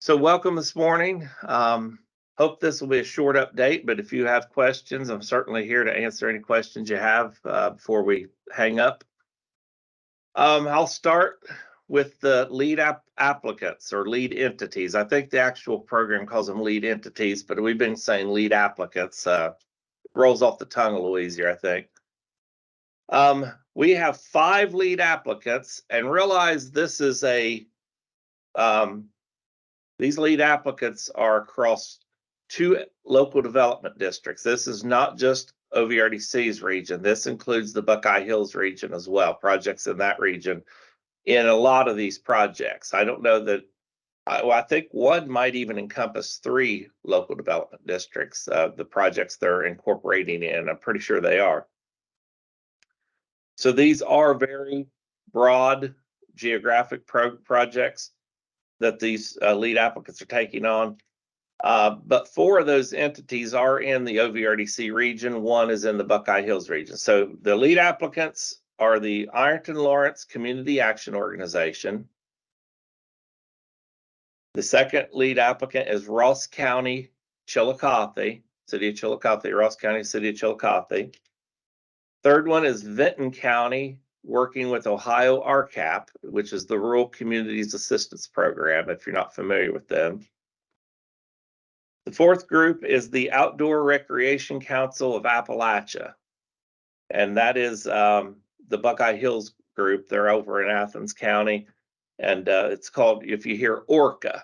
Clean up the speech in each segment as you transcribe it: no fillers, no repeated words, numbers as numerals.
So welcome this morning. Hope this will be a short update, but if you have questions, I'm certainly here to answer any questions you have before we hang up. I'll start with the lead applicants or lead entities. I think the actual program calls them lead entities, but we've been saying lead applicants. Rolls off the tongue a little easier, I think. We have 5 lead applicants, and realize this is these lead applicants are across 2 local development districts. This is not just OVRDC's region. This includes the Buckeye Hills region as well, projects in that region in a lot of these projects. I don't know that, I think one might even encompass 3 local development districts, the projects they're incorporating in. I'm pretty sure they are. So these are very broad geographic projects that these lead applicants are taking on. But 4 of those entities are in the OVRDC region. 1 is in the Buckeye Hills region. So the lead applicants are the Ironton Lawrence Community Action Organization. The second lead applicant is Ross County, Chillicothe, City of Chillicothe, Ross County, City of Chillicothe. Third one is Vinton County, working with Ohio RCAP, which is the Rural Communities Assistance Program, if you're not familiar with them. The 4th group is the Outdoor Recreation Council of Appalachia, and that is the Buckeye Hills group. They're over in Athens County, and it's called, if you hear ORCA,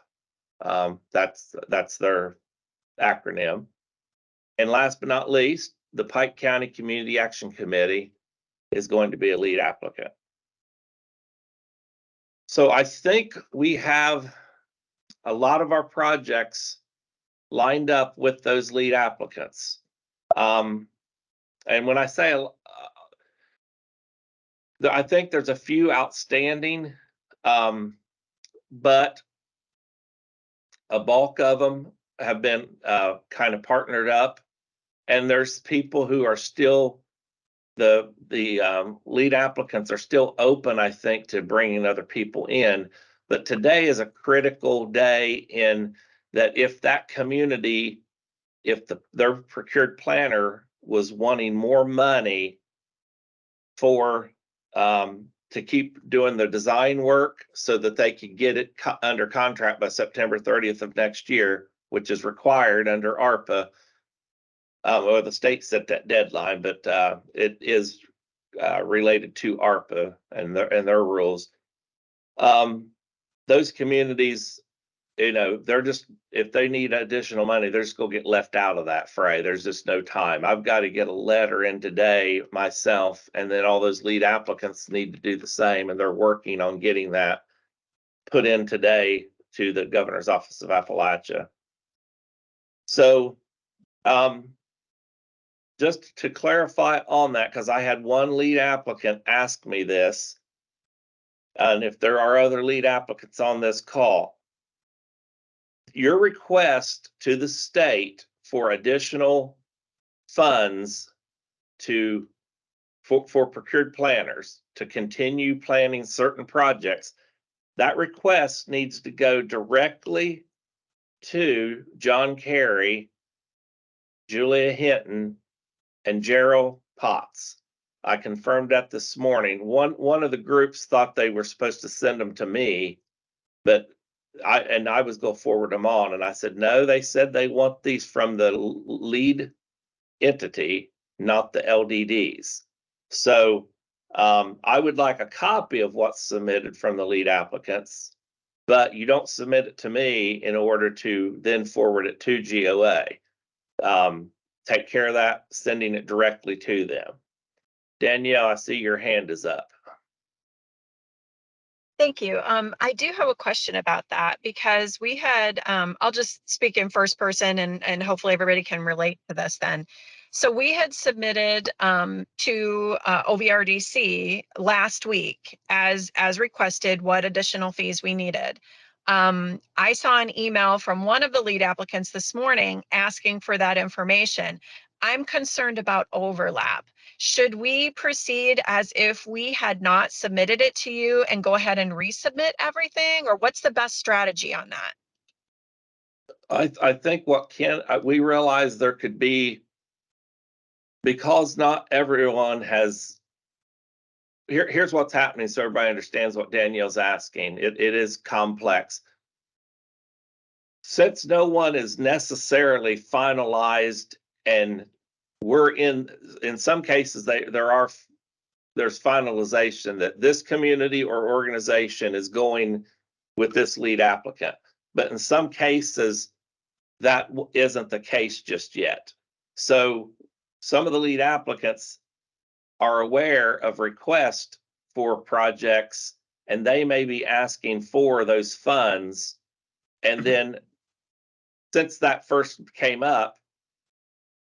that's their acronym. And last but not least, the Pike County Community Action Committee is going to be a lead applicant. So I think we have a lot of our projects lined up with those lead applicants. And when I say, I think there's a few outstanding, but a bulk of them have been kind of partnered up. And there's people who are still, the lead applicants are still open, I think, to bringing other people in. But today is a critical day in that if that community, if their procured planner was wanting more money for to keep doing the design work so that they could get it under contract by September 30th of next year, which is required under ARPA. Or the state set that deadline, but it is related to ARPA and their rules. Those communities, they're just, if they need additional money, they're just gonna get left out of that fray. There's just no time. I've got to get a letter in today myself, and then all those lead applicants need to do the same, and they're working on getting that put in today to the Governor's Office of Appalachia. So, just to clarify on that, because I had one lead applicant ask me this, and if there are other lead applicants on this call, your request to the state for additional funds for procured planners to continue planning certain projects, that request needs to go directly to John Carey, Julia Hinton, and Gerald Potts. I confirmed that this morning. One of the groups thought they were supposed to send them to me, but I was going to forward them on, and I said no. They said they want these from the lead entity, not the LDDs. So I would like a copy of what's submitted from the lead applicants, but you don't submit it to me in order to then forward it to GOA. Take care of that, sending it directly to them. Danielle, I see your hand is up. Thank you. I do have a question about that, because we had, I'll just speak in first person and hopefully everybody can relate to this then. So we had submitted to OVRDC last week as requested what additional fees we needed. I saw an email from one of the lead applicants this morning asking for that information. I'm concerned about overlap. Should we proceed as if we had not submitted it to you and go ahead and resubmit everything, or what's the best strategy on that? I think what we realize there could be, because not everyone has, here's what's happening so everybody understands what Danielle's asking. It is complex. Since no one is necessarily finalized, and we're in some cases there's finalization that this community or organization is going with this lead applicant. But in some cases, that isn't the case just yet. So some of the lead applicants are aware of requests for projects, and they may be asking for those funds. And then since that first came up,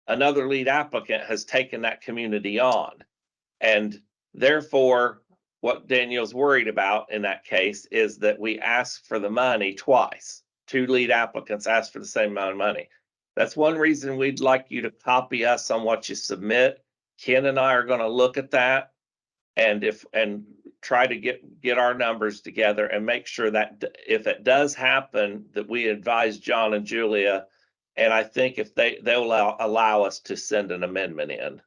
another lead applicant has taken that community on. And therefore, what Danielle's worried about in that case is that we ask for the money twice. Two lead applicants ask for the same amount of money. That's one reason we'd like you to copy us on what you submit. Ken and I are going to look at that and try to get our numbers together and make sure that if it does happen, that we advise John and Julia. And I think if they'll allow us to send an amendment in.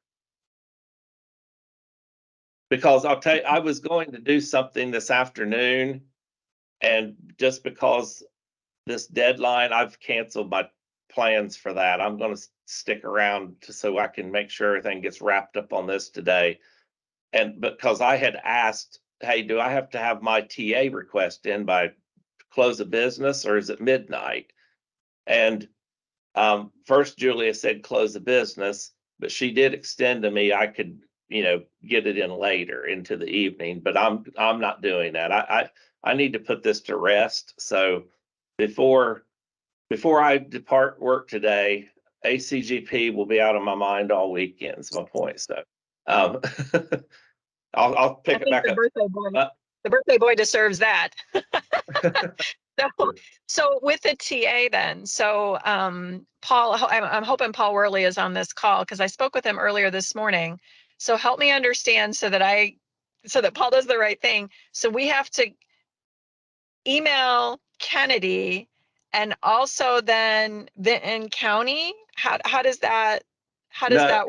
Because I'll tell you, I was going to do something this afternoon, and just because this deadline, I've canceled my plans for that. I'm going to stick around so I can make sure everything gets wrapped up on this today. And because I had asked, hey, do I have to have my TA request in by close of business, or is it midnight? And first Julia said close of business, but she did extend to me I could, get it in later into the evening, but I'm not doing that. I need to put this to rest. So before I depart work today, ACGP will be out of my mind all weekend, is my point. So I'll pick it back up. The birthday boy deserves that. So with the TA then, so Paul, I'm hoping Paul Worley is on this call because I spoke with him earlier this morning. So help me understand so that Paul does the right thing. So we have to email Kennedy and also then Vinton County. How does that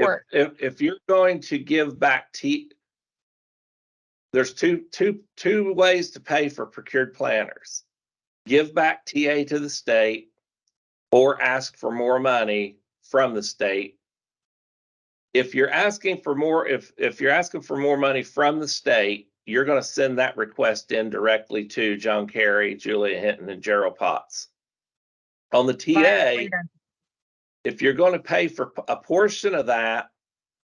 work? If you're going to give back there's two ways to pay for procured planners. Give back TA to the state or ask for more money from the state. If you're asking for more, if you're asking for more money from the state, you're going to send that request in directly to John Carey, Julia Hinton, and Gerald Potts. On the TA, if you're going to pay for a portion of that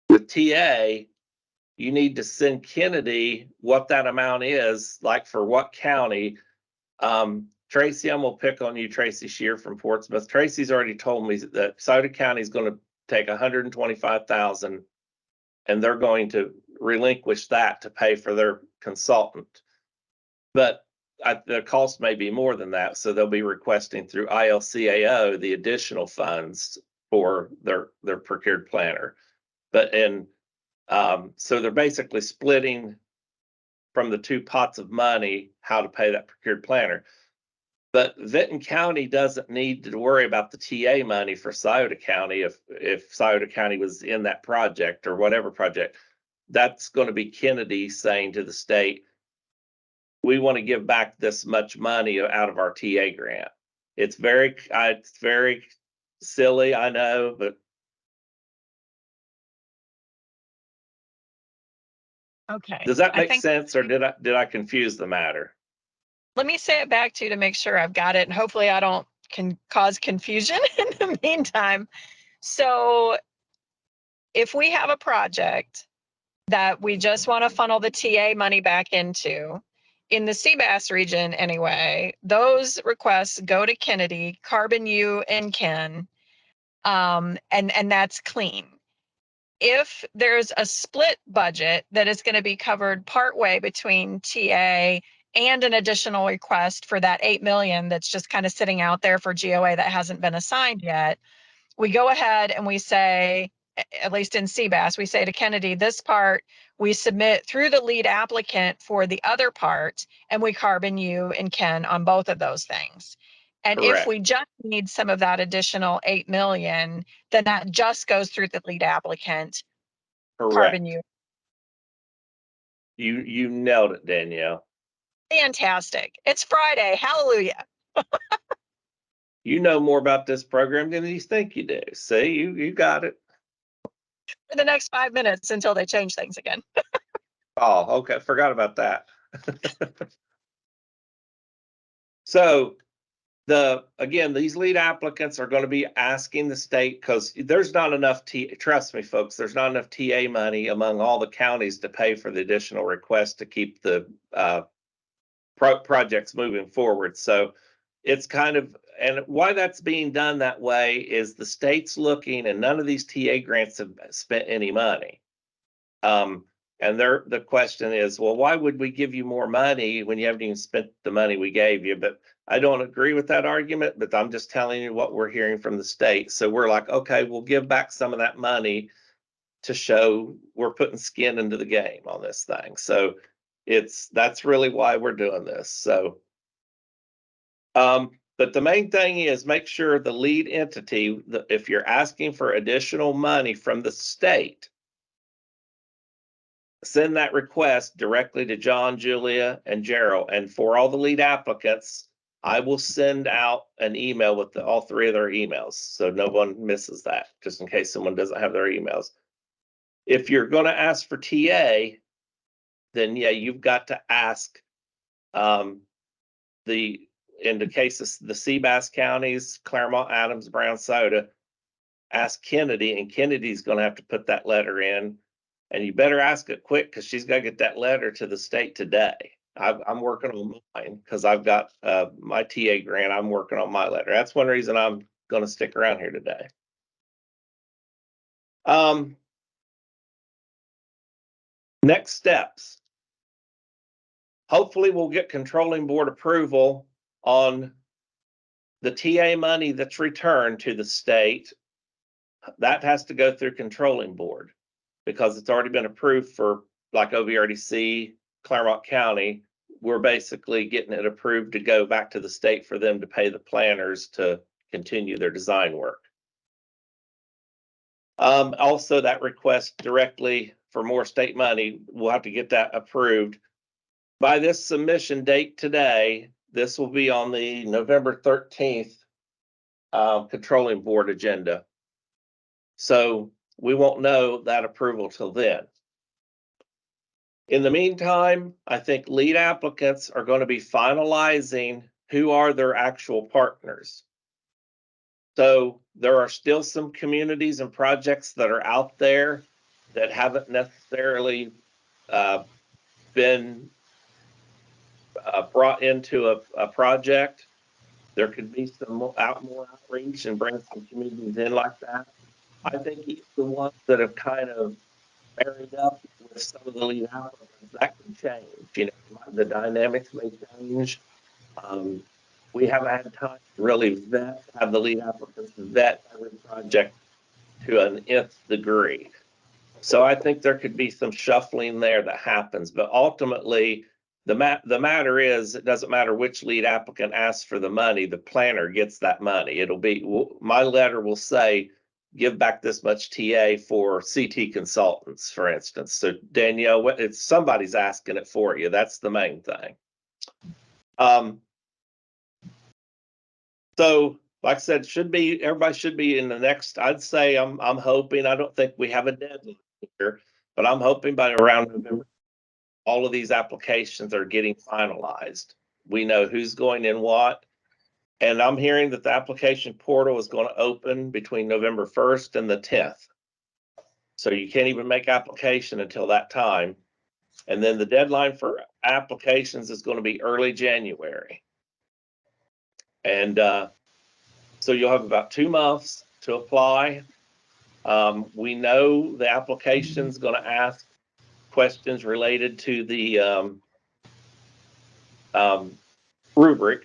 with TA, you need to send Kennedy what that amount is, like for what county. Tracy, I'm gonna pick on you, Tracy Shear from Portsmouth. Tracy's already told me that Scioto County is going to take $125,000, and they're going to relinquish that to pay for their consultant. But the cost may be more than that, so they'll be requesting through ILCAO the additional funds for their procured planner. But so they're basically splitting from the two pots of money how to pay that procured planner. But Vinton County doesn't need to worry about the TA money for Scioto County if Scioto County was in that project or whatever project. That's going to be Kennedy saying to the state, we want to give back this much money out of our TA grant. It's very silly, I know, but okay. Does that make sense, or did I confuse the matter? Let me say it back to you to make sure I've got it, and hopefully I don't cause confusion in the meantime. So if we have a project that we just want to funnel the TA money back into, in the CBAS region anyway, those requests go to Kennedy, Carbon, you, and Ken, and that's clean. If there's a split budget that is going to be covered partway between TA and an additional request for that 8 million that's just kind of sitting out there for GOA that hasn't been assigned yet, we go ahead and we say, at least in CBAS, we say to Kennedy, this part we submit through the lead applicant for the other part, and we carbon you and Ken on both of those things. And if Correct. we just need some of that additional 8 million, then that just goes through the lead applicant. Correct. Carbon You nailed it, Danielle. Fantastic. It's Friday. Hallelujah. You know more about this program than you think you do. See, you got it. For the next 5 minutes until they change things again. Oh, okay. Forgot about that. So again, these lead applicants are going to be asking the state, because there's not enough trust me, folks, there's not enough TA money among all the counties to pay for the additional requests to keep the projects moving forward. So it's kind of, and why that's being done that way is the state's looking, and none of these TA grants have spent any money. And the question is, well, why would we give you more money when you haven't even spent the money we gave you? But I don't agree with that argument, but I'm just telling you what we're hearing from the state. So we're like, okay, we'll give back some of that money to show we're putting skin into the game on this thing. So that's really why we're doing this. So, but the main thing is make sure the lead entity, if you're asking for additional money from the state, send that request directly to John, Julia, and Gerald. And for all the lead applicants, I will send out an email with all three of their emails, so no one misses that, just in case someone doesn't have their emails. If you're going to ask for TA, then yeah, you've got to ask in the cases, the Seabass counties, Claremont, Adams, Brown, Soda, ask Kennedy, and Kennedy's going to have to put that letter in. And you better ask it quick, because she's got to get that letter to the state today. I'm working on mine, because I've got my TA grant. I'm working on my letter. That's one reason I'm going to stick around here today. Next steps. Hopefully we'll get controlling board approval on the TA money that's returned to the state. That has to go through controlling board, because it's already been approved for, like, OVRDC, Claremont County. We're basically getting it approved to go back to the state for them to pay the planners to continue their design work. Also, that request directly for more state money, we'll have to get that approved. By this submission date today, this will be on the November 13th controlling board agenda. So we won't know that approval till then. In the meantime, I think lead applicants are going to be finalizing who are their actual partners. So there are still some communities and projects that are out there that haven't necessarily been brought into a project. There could be some more outreach and bring some communities in like that. I think the ones that have kind of married up with some of the lead applicants, that can change. You know, the dynamics may change. We haven't had time to really have the lead applicants vet every project to an nth degree. So I think there could be some shuffling there that happens, but ultimately the matter is, it doesn't matter which lead applicant asks for the money, the planner gets that money. It'll be, my letter will say, give back this much TA for CT consultants, for instance. So Danielle, it's somebody's asking it for you. That's the main thing. So like I said, everybody should be in the next, I'd say I'm hoping, I don't think we have a deadline here, but I'm hoping by around November, all of these applications are getting finalized. We know who's going in what. And I'm hearing that the application portal is going to open between November 1st and the 10th. So you can't even make application until that time. And then the deadline for applications is going to be early January. And so you'll have about 2 months to apply. We know the application is going to ask questions related to the rubric.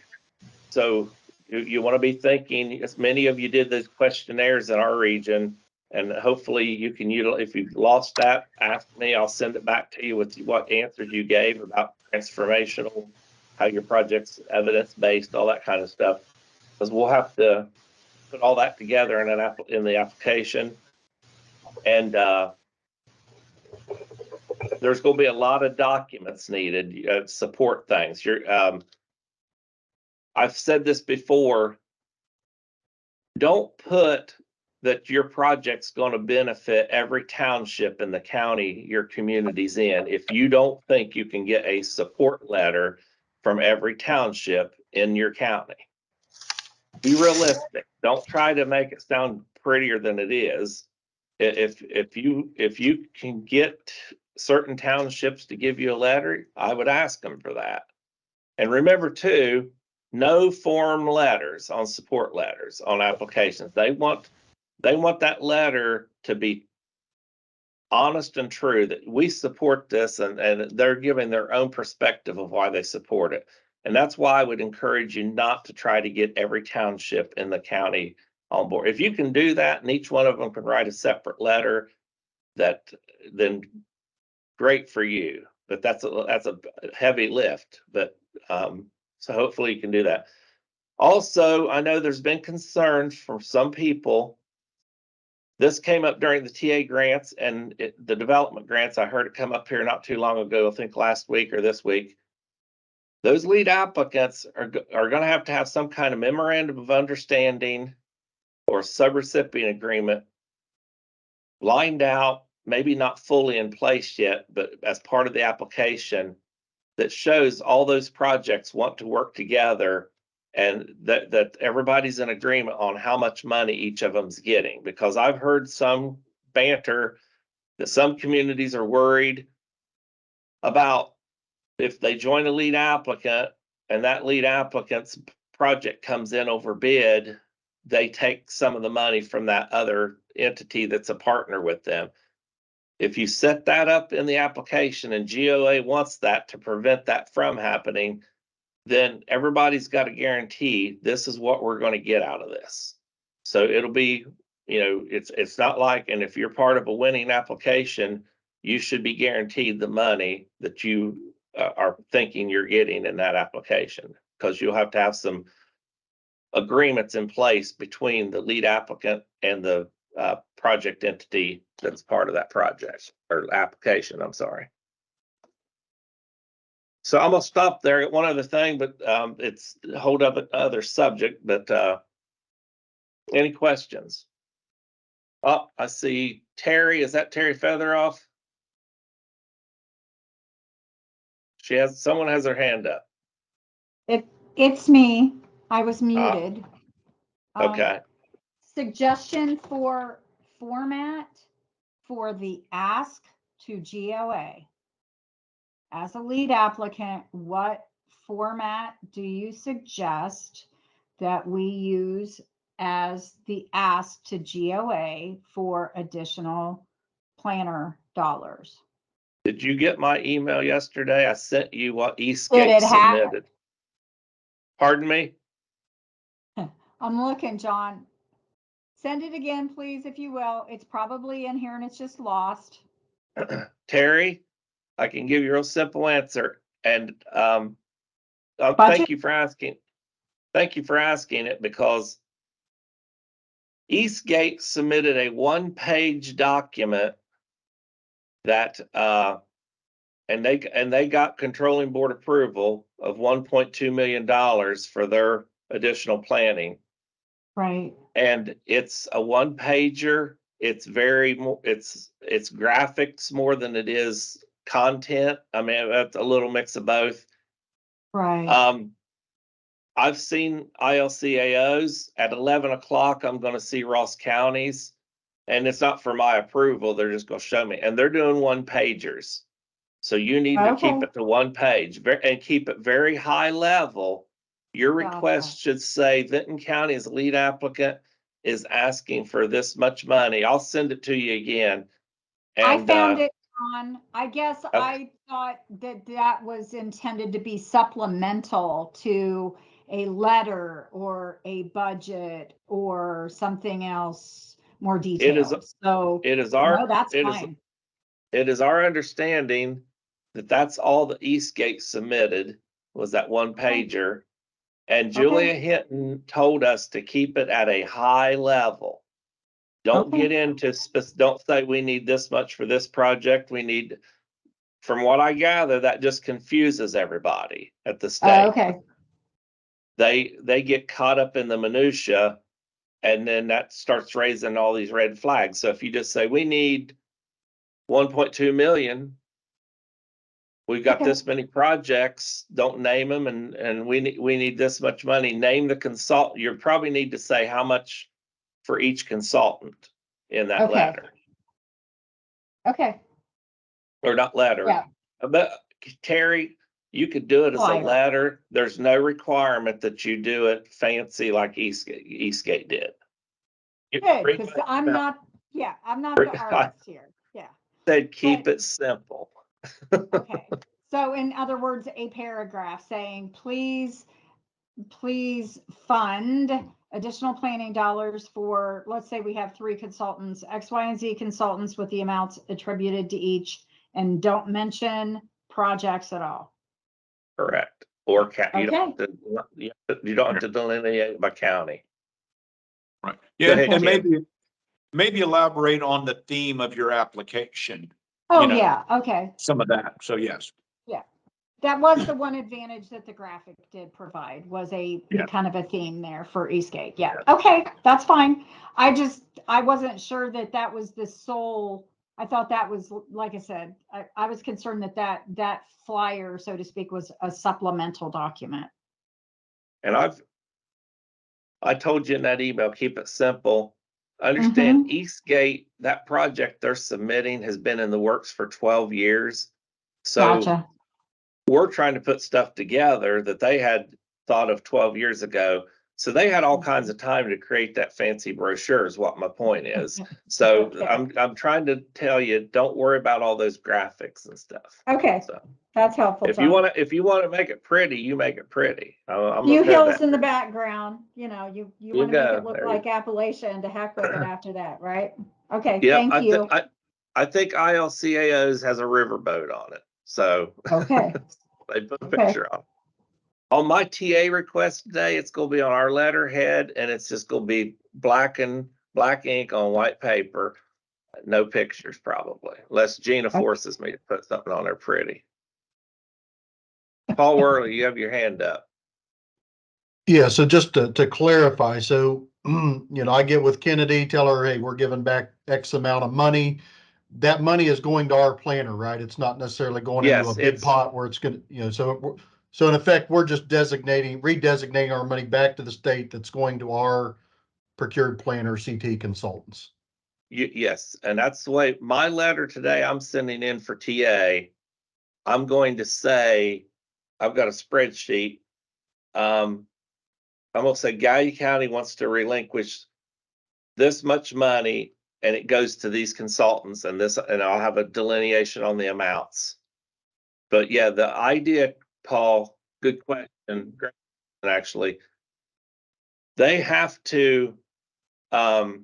So you want to be thinking, as many of you did those questionnaires in our region, and hopefully you can utilize, if you've lost that, ask me, I'll send it back to you with what answers you gave about transformational, how your project's evidence-based, all that kind of stuff. because we'll have to put all that together in the application. And there's going to be a lot of documents needed to support things. I've said this before. Don't put that your project's going to benefit every township in the county your community's in if you don't think you can get a support letter from every township in your county. Be realistic. Don't try to make it sound prettier than it is. If you can get certain townships to give you a letter, I would ask them for that. And remember too, no form letters on support letters on applications. They want that letter to be honest and true, that we support this, and they're giving their own perspective of why they support it. And that's why I would encourage you not to try to get every township in the county on board. If you can do that and each one of them can write a separate letter, then great for you. But that's a heavy lift. But so hopefully you can do that. Also, I know there's been concerns from some people. This came up during the TA grants and the development grants. I heard it come up here not too long ago, I think last week or this week. Those lead applicants are going to have some kind of memorandum of understanding or subrecipient agreement lined out, maybe not fully in place yet, but as part of the application that shows all those projects want to work together and that everybody's in agreement on how much money each of them's getting. Because I've heard some banter that some communities are worried about if they join a lead applicant and that lead applicant's project comes in over bid, they take some of the money from that other entity that's a partner with them. If you set that up in the application and GOA wants that to prevent that from happening, then everybody's got a guarantee this is what we're going to get out of this. So it'll be, it's not like, and if you're part of a winning application, you should be guaranteed the money that you are thinking you're getting in that application, because you'll have to have some agreements in place between the lead applicant and the project entity that's part of that project or application. I'm sorry. So I'm gonna stop there. One other thing, but it's a whole other subject. But any questions? Oh, I see Terry. Is that Terry Featheroff? Someone has their hand up. It's me. I was muted. Okay. Suggestion for format for the ask to GOA. As a lead applicant, what format do you suggest that we use as the ask to GOA for additional planner dollars? Did you get my email yesterday? I sent you what Eastgate submitted. Pardon me? I'm looking, John. Send it again, please, if you will. It's probably in here and it's just lost. Terry, I can give you a real simple answer. And thank you for asking. Thank you for asking it, because Eastgate submitted a one-page document that and they got controlling board approval of $1.2 million for their additional planning. Right. And it's a one-pager. It's it's graphics more than it is content. I mean, that's a little mix of both. Right. I've seen ILCAOs at 11 o'clock. I'm going to see Ross County's, and it's not for my approval. They're just going to show me, and they're doing one-pagers. So you need to keep it to one page and keep it very high level. Your request should say Vinton County as lead applicant is asking for this much money. I'll send it to you again. And I found it on, I guess okay. I thought that was intended to be supplemental to a letter or a budget or something else more detailed. It is our understanding that that's all the Eastgate submitted was that one pager. And Julia Hinton told us to keep it at a high level. Don't get into, don't say we need this much for this project. We need, from what I gather, that just confuses everybody at the state. Okay. They get caught up in the minutia, and then that starts raising all these red flags. So if you just say, we need 1.2 million, we've got this many projects, don't name them, and we need this much money. Name the consultant. You probably need to say how much for each consultant in that letter. Okay. Or not letter. Yeah. But Terry, you could do it as a Flyer. letter. There's no requirement that you do it fancy like Eastgate did. Good, because I'm not the artist here. Yeah. Said keep it simple. Okay. So in other words, a paragraph saying, please fund additional planning dollars for, let's say we have 3 consultants, X, Y, and Z consultants with the amounts attributed to each, and don't mention projects at all. Correct. Or you don't have to delineate by county. Right. Yeah, ahead, and maybe elaborate on the theme of your application. Oh, You know, yeah. Okay. some of that. So yes. That was the one advantage that the graphic did provide, was a kind of a theme there for Eastgate. Yeah. Okay. That's fine. I wasn't sure that was the sole. I thought that was, like I said, I was concerned that flyer, so to speak, was a supplemental document. And I told you in that email, keep it simple. Understand Eastgate, that project they're submitting has been in the works for 12 years. So Gotcha. we're trying to put stuff together that they had thought of 12 years ago. So they had all kinds of time to create that fancy brochure is what my point is. So I'm trying to tell you, don't worry about all those graphics and stuff. Okay. So that's helpful. if you want to make it pretty, you make it pretty. I'm few okay hills with that. in the background, you want to make it look like Appalachia, and to heck with it after that, right? Okay. Yeah, Thank you. I think ILCAO's has a riverboat on it. So Okay. they put a picture on. On my TA request today, it's going to be on our letterhead, and it's just going to be black ink on white paper. No pictures, probably, unless Gina forces me to put something on there pretty. Paul Worley, you have your hand up. Yeah, so just to clarify, so I get with Kennedy, tell her, hey, we're giving back X amount of money. That money is going to our planner, right? It's not necessarily going into a big pot where it's going to, so in effect, we're just redesignating our money back to the state that's going to our procured planner CT consultants. Yes, and that's the way my letter today I'm sending in for TA. I'm going to say, I've got a spreadsheet. I'm going to say Gallia County wants to relinquish this much money, and it goes to these consultants, and I'll have a delineation on the amounts. But yeah, the idea, Paul, good question. Actually, they have to, the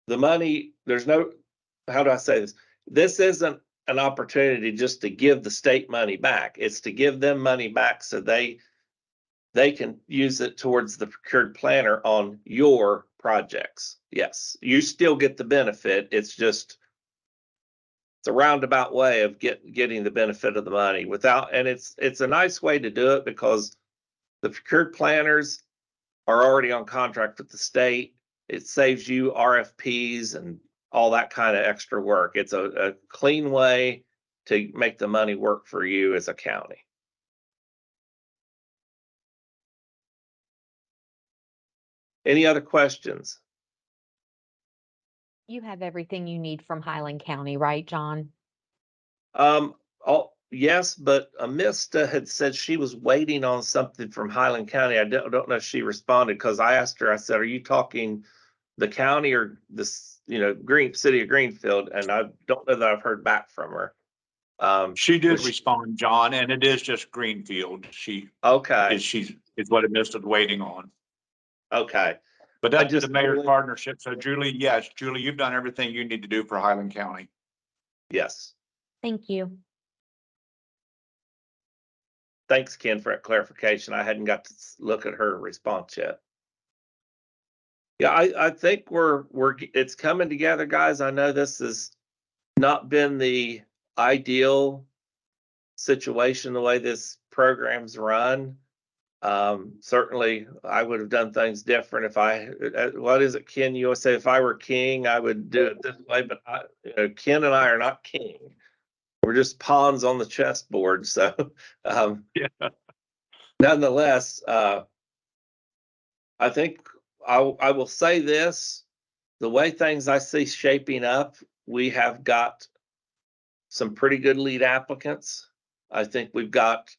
money, there's no, how do I say this? This isn't an opportunity just to give the state money back. It's to give them money back so they can use it towards the procured planner on your projects. Yes, you still get the benefit. It's a roundabout way of getting the benefit of the money and it's a nice way to do it because the procured planners are already on contract with the state. It saves you RFPs and all that kind of extra work. It's a clean way to make the money work for you as a county. Any other questions? You have everything you need from Highland County, right, John? Yes, but Amista had said she was waiting on something from Highland County. I don't know if she responded because I asked her, I said, are you talking the county or this, city of Greenfield? And I don't know that I've heard back from her. She did respond, John, and it is just Greenfield. She's what Amista is waiting on. Okay. But that's just the mayor's partnership. So Julie, yes, Julie, you've done everything you need to do for Highland County. Yes. Thank you. thanks, Ken, for that clarification. I hadn't got to look at her response yet. Yeah, I think it's coming together, guys. I know this has not been the ideal situation, the way this program's run. Certainly I would have done things different if what is it, Ken? You always say, if I were king, I would do it this way, but Ken and I are not king. We're just pawns on the chessboard. So, Yeah. nonetheless, I think I will say this, the way things I see shaping up, we have got some pretty good lead applicants. I think we've got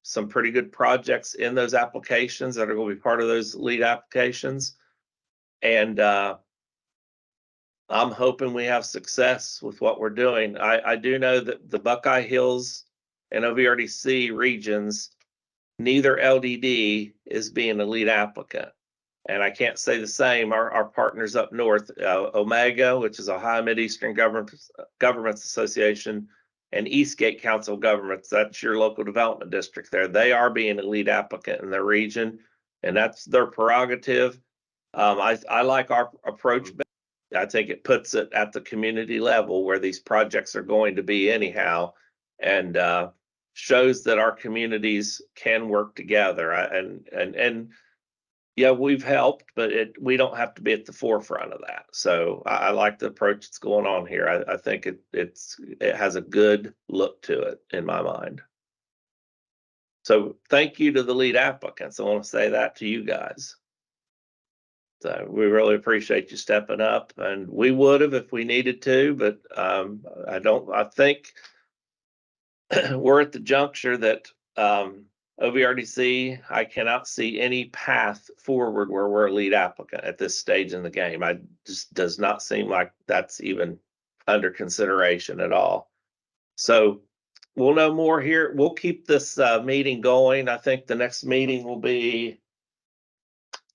some pretty good projects in those applications that are going to be part of those lead applications. And I'm hoping we have success with what we're doing. I do know that the Buckeye Hills and OVRDC regions, neither LDD is being a lead applicant. And I can't say the same. Our partners up north, Omega, which is Ohio Mideastern Governments Association, and Eastgate Council of Governments, that's your local development district there. They are being a lead applicant in their region, and that's their prerogative. I like our approach. I think it puts it at the community level where these projects are going to be anyhow, and shows that our communities can work together. And yeah, we've helped, but we don't have to be at the forefront of that. So I like the approach that's going on here. I think it has a good look to it in my mind. So thank you to the lead applicants. I want to say that to you guys. So we really appreciate you stepping up, and we would have if we needed to, but I think we're at the juncture that OVRDC, I cannot see any path forward where we're a lead applicant at this stage in the game. I just does not seem like that's even under consideration at all. So we'll know more here. We'll keep this meeting going. I think the next meeting will be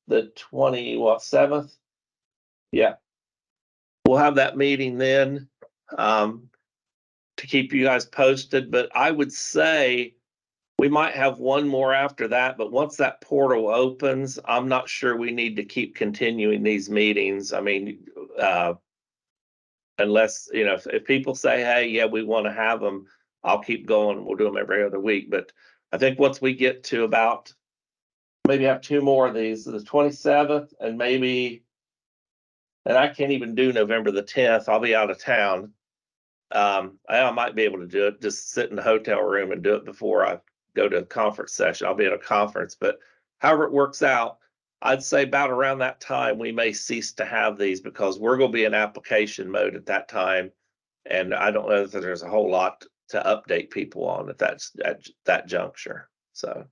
the 7th. Yeah. We'll have that meeting then to keep you guys posted, but I would say we might have one more after that, but once that portal opens, I'm not sure we need to keep continuing these meetings. I mean, unless, if people say, hey, yeah, we want to have them, I'll keep going. We'll do them every other week. But I think once we get to about, maybe have two more of these, the 27th and and I can't even do November the 10th. I'll be out of town. I might be able to do it, just sit in the hotel room and do it before I go to a conference session. I'll be at a conference, but however it works out, I'd say about around that time, we may cease to have these because we're going to be in application mode at that time. And I don't know that there's a whole lot to update people on at that juncture. So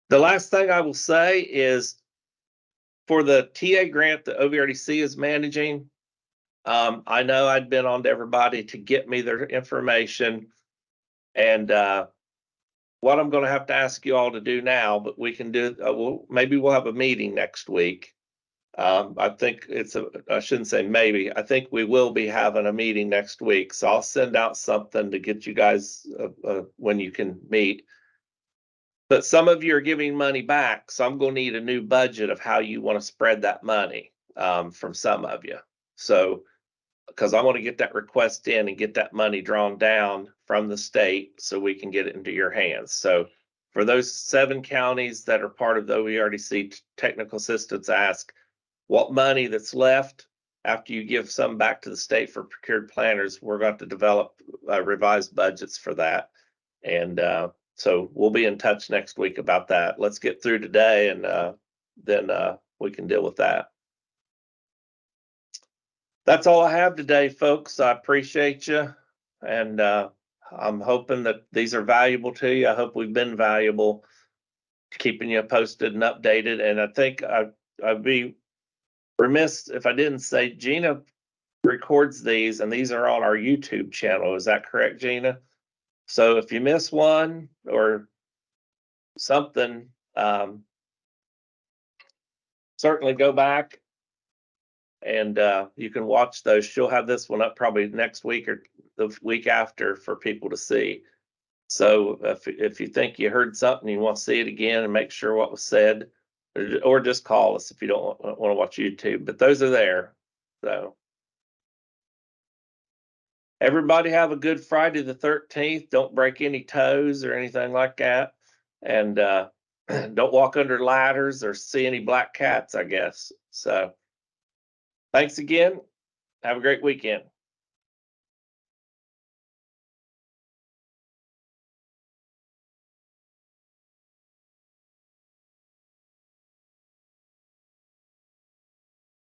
the last thing I will say is for the TA grant that OVRDC is managing, I know I'd been on to everybody to get me their information. And what I'm going to have to ask you all to do now, but we can do, maybe we'll have a meeting next week. I think I shouldn't say maybe, I think we will be having a meeting next week. So I'll send out something to get you guys when you can meet. But some of you are giving money back. So I'm going to need a new budget of how you want to spread that money from some of you. So, because I want to get that request in and get that money drawn down from the state so we can get it into your hands. So for those 7 counties that are part of the OVRDC Technical Assistance, ask what money that's left after you give some back to the state for procured planners. We're going to develop revised budgets for that. And so we'll be in touch next week about that. Let's get through today and then we can deal with that. That's all I have today, folks. I appreciate you. And I'm hoping that these are valuable to you. I hope we've been valuable, keeping you posted and updated. And I think I'd be remiss if I didn't say Gina records these, and these are on our YouTube channel. Is that correct, Gina? So if you miss one or something, certainly go back and you can watch those. She'll have this one up probably next week or the week after for people to see. So if you think you heard something, you want to see it again and make sure what was said, or just call us if you don't want to watch YouTube, but those are there. So everybody have a good Friday the 13th. Don't break any toes or anything like that. And don't walk under ladders or see any black cats, I guess. So thanks again. Have a great weekend.